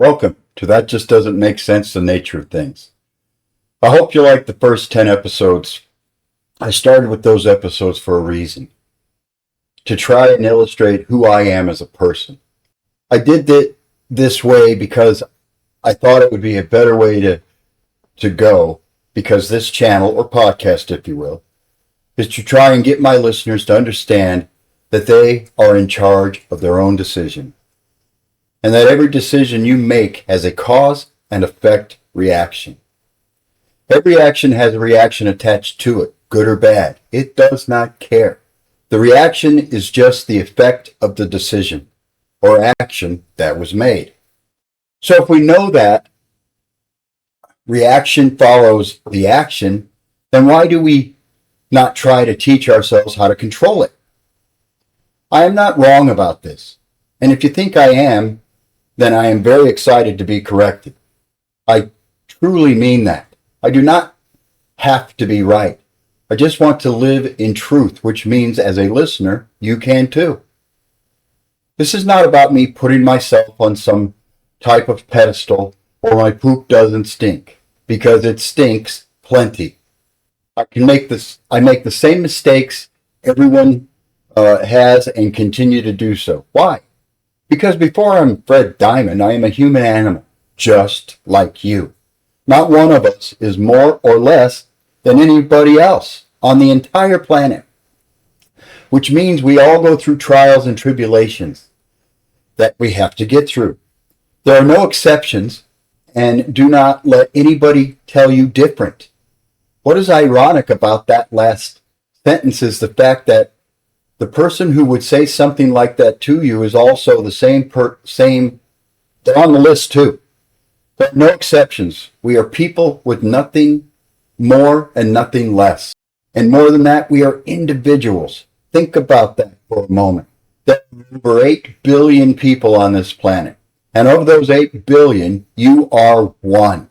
Welcome to That Just Doesn't Make Sense, the Nature of Things. I hope you liked the first 10 episodes. I started with those episodes for a reason. To try and illustrate who I am as a person. I did it this way because I thought it would be a better way to go, because this channel, or podcast if you will, is to try and get my listeners to understand that they are in charge of their own decision. And that every decision you make has a cause and effect reaction. Every action has a reaction attached to it, good or bad. It does not care. The reaction is just the effect of the decision or action that was made. So if we know that reaction follows the action, then why do we not try to teach ourselves how to control it? I am not wrong about this. And if you think I am, then I am very excited to be corrected. I truly mean that. I do not have to be right. I just want to live in truth, which means as a listener, you can too. This is not about me putting myself on some type of pedestal or my poop doesn't stink, because it stinks plenty. I make the same mistakes everyone has and continue to do so. Why? Because before I'm Fred Diamond, I am a human animal, just like you. Not one of us is more or less than anybody else on the entire planet, which means we all go through trials and tribulations that we have to get through. There are no exceptions, and do not let anybody tell you different. What is ironic about that last sentence is the fact that the person who would say something like that to you is also the same, they're on the list too. There are no exceptions. We are people with nothing more and nothing less. And more than that, we are individuals. Think about that for a moment. There are over 8 billion people on this planet. And of those 8 billion, you are one,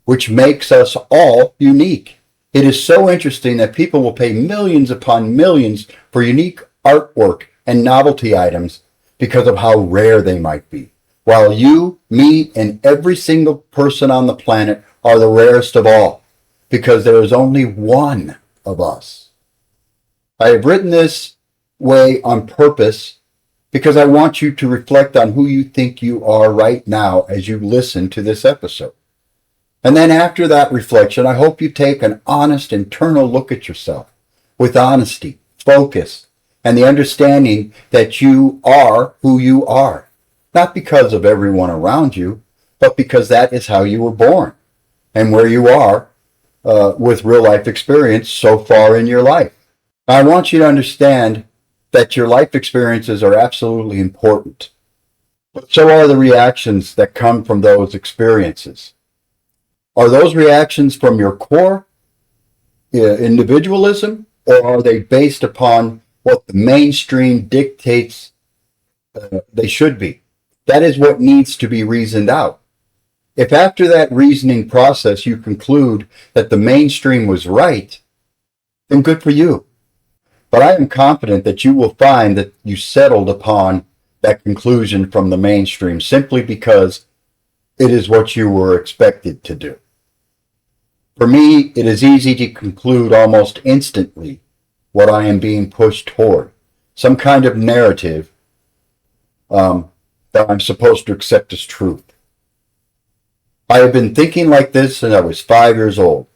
which makes us all unique. It is so interesting that people will pay millions upon millions for unique artwork and novelty items because of how rare they might be. While you, me, and every single person on the planet are the rarest of all, because there is only one of us. I have written this way on purpose because I want you to reflect on who you think you are right now as you listen to this episode. And then after that reflection, I hope you take an honest internal look at yourself with honesty, focus, and the understanding that you are who you are. Not because of everyone around you, but because that is how you were born and where you are with real life experience so far in your life. I want you to understand that your life experiences are absolutely important, but so are the reactions that come from those experiences. Are those reactions from your core individualism, or are they based upon what the mainstream dictates they should be? That is what needs to be reasoned out. If after that reasoning process you conclude that the mainstream was right, then good for you. But I am confident that you will find that you settled upon that conclusion from the mainstream simply because it is what you were expected to do. For me, it is easy to conclude almost instantly what I am being pushed toward, some kind of narrative that I'm supposed to accept as truth. I have been thinking like this since I was 5 years old.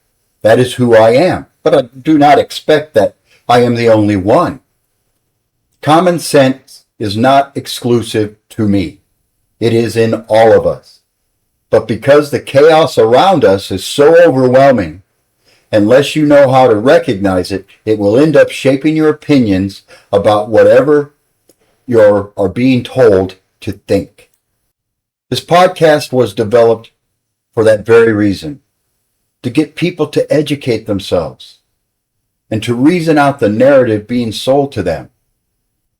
That is who I am, but I do not expect that I am the only one. Common sense is not exclusive to me. It is in all of us. But because the chaos around us is so overwhelming, unless you know how to recognize it, it will end up shaping your opinions about whatever you are being told to think. This podcast was developed for that very reason, to get people to educate themselves and to reason out the narrative being sold to them.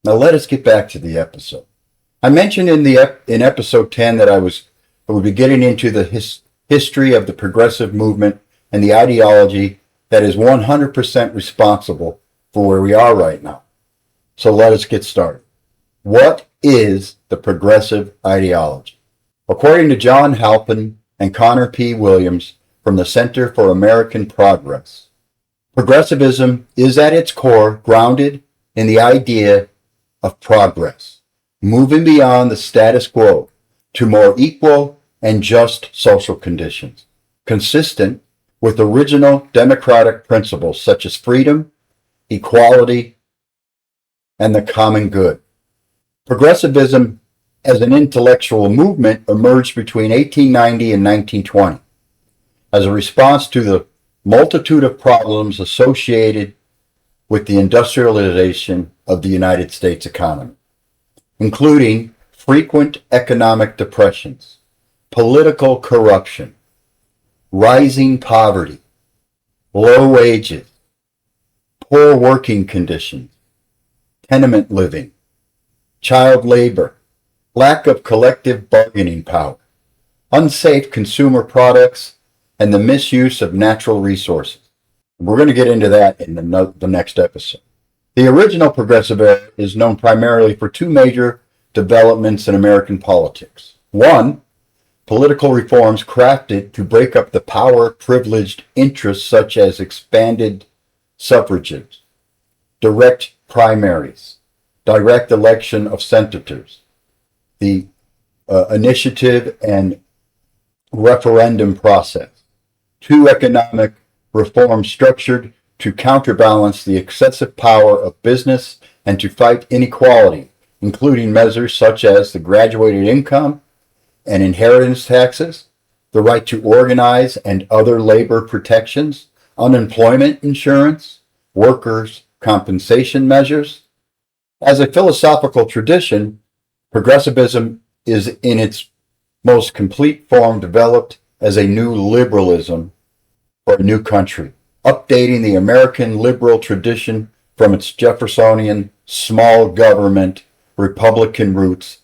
Now let us get back to the episode. I mentioned in episode 10 that I would be getting into the history of the progressive movement and the ideology that is 100% responsible for where we are right now. So let us get started. What is the progressive ideology? According to John Halpin and Connor P. Williams from the Center for American Progress, progressivism is at its core grounded in the idea of progress, moving beyond the status quo to more equal and just social conditions, consistent with original democratic principles such as freedom, equality, and the common good. Progressivism as an intellectual movement emerged between 1890 and 1920 as a response to the multitude of problems associated with the industrialization of the United States economy, including frequent economic depressions, political corruption, rising poverty, low wages, poor working conditions, tenement living, child labor, lack of collective bargaining power, unsafe consumer products, and the misuse of natural resources. We're going to get into that in the next episode. The original progressive era is known primarily for two major developments in American politics. One, political reforms crafted to break up the power-privileged interests such as expanded suffrages, direct primaries, direct election of senators, the initiative and referendum process. Two, economic reforms structured to counterbalance the excessive power of business and to fight inequality, including measures such as the graduated income and inheritance taxes, the right to organize and other labor protections, unemployment insurance, workers' compensation measures. As a philosophical tradition, progressivism is in its most complete form developed as a new liberalism for a new country, updating the American liberal tradition from its Jeffersonian small government Republican roots,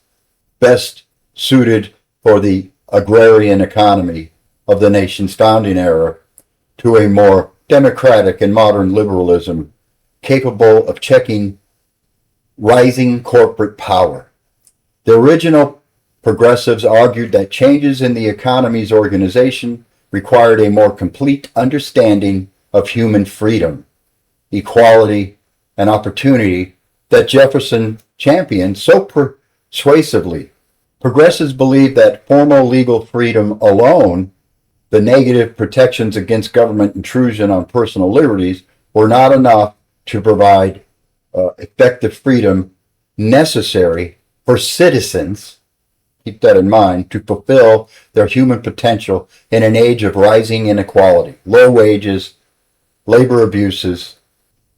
best suited for the agrarian economy of the nation's founding era, to a more democratic and modern liberalism capable of checking rising corporate power. The original progressives argued that changes in the economy's organization required a more complete understanding of human freedom, equality, and opportunity that Jefferson championed so persuasively. Progressives believed that formal legal freedom alone, the negative protections against government intrusion on personal liberties, were not enough to provide effective freedom necessary for citizens, keep that in mind, to fulfill their human potential in an age of rising inequality, low wages, labor abuses.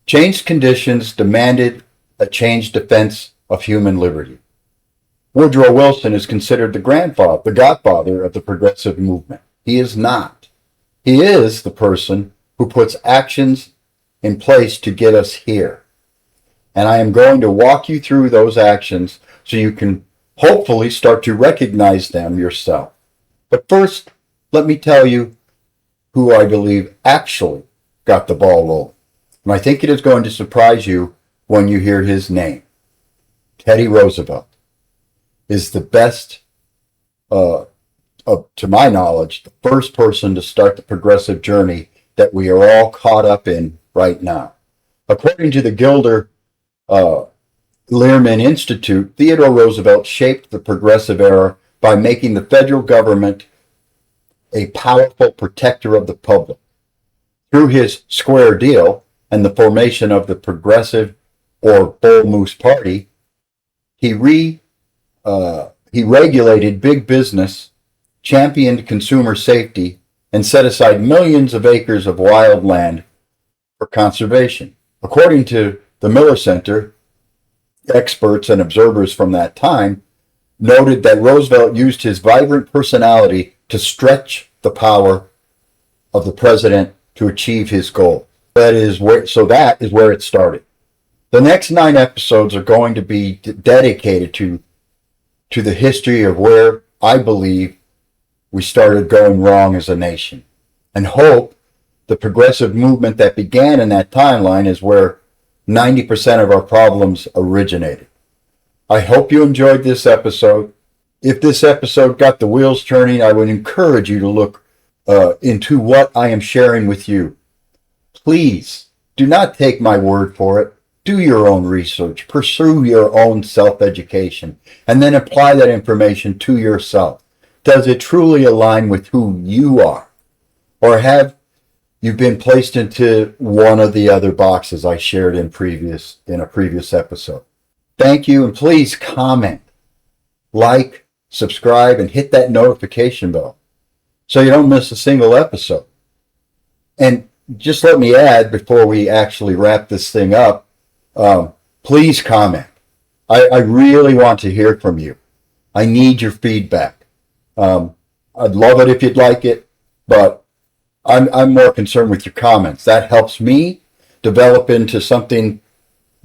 Changed conditions demanded a changed defense of human liberty. Woodrow Wilson is considered the godfather of the progressive movement. He is not. He is the person who puts actions in place to get us here. And I am going to walk you through those actions so you can hopefully start to recognize them yourself. But first, let me tell you who I believe actually got the ball rolling. And I think it is going to surprise you when you hear his name. Teddy Roosevelt is the best, to my knowledge, the first person to start the progressive journey that we are all caught up in right now. According to the Gilder Lehrman Institute, Theodore Roosevelt shaped the progressive era by making the federal government a powerful protector of the public. Through his square deal and the formation of the Progressive or Bull Moose Party, he regulated big business, championed consumer safety, and set aside millions of acres of wild land for conservation. According to the Miller Center, experts and observers from that time noted that Roosevelt used his vibrant personality to stretch the power of the president to achieve his goal. That is where it started. The next 9 episodes are going to be dedicated to the history of where I believe we started going wrong as a nation, and hope the progressive movement that began in that timeline is where 90% of our problems originated. I hope you enjoyed this episode. if this episode got the wheels turning, I would encourage you to look into what I am sharing with you. Please do not take my word for it. Do your own research, pursue your own self-education, and then apply that information to yourself. Does it truly align with who you are? Or have you been placed into one of the other boxes I shared in a previous episode? Thank you, and please comment, like, subscribe, and hit that notification bell so you don't miss a single episode. And just let me add, before we actually wrap this thing up, please comment. I really want to hear from you. I need your feedback. I'd love it if you'd like it, but I'm more concerned with your comments. That helps me develop into something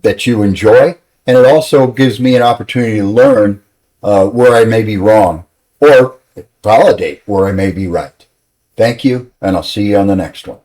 that you enjoy, and it also gives me an opportunity to learn where I may be wrong or validate where I may be right. Thank you, and I'll see you on the next one.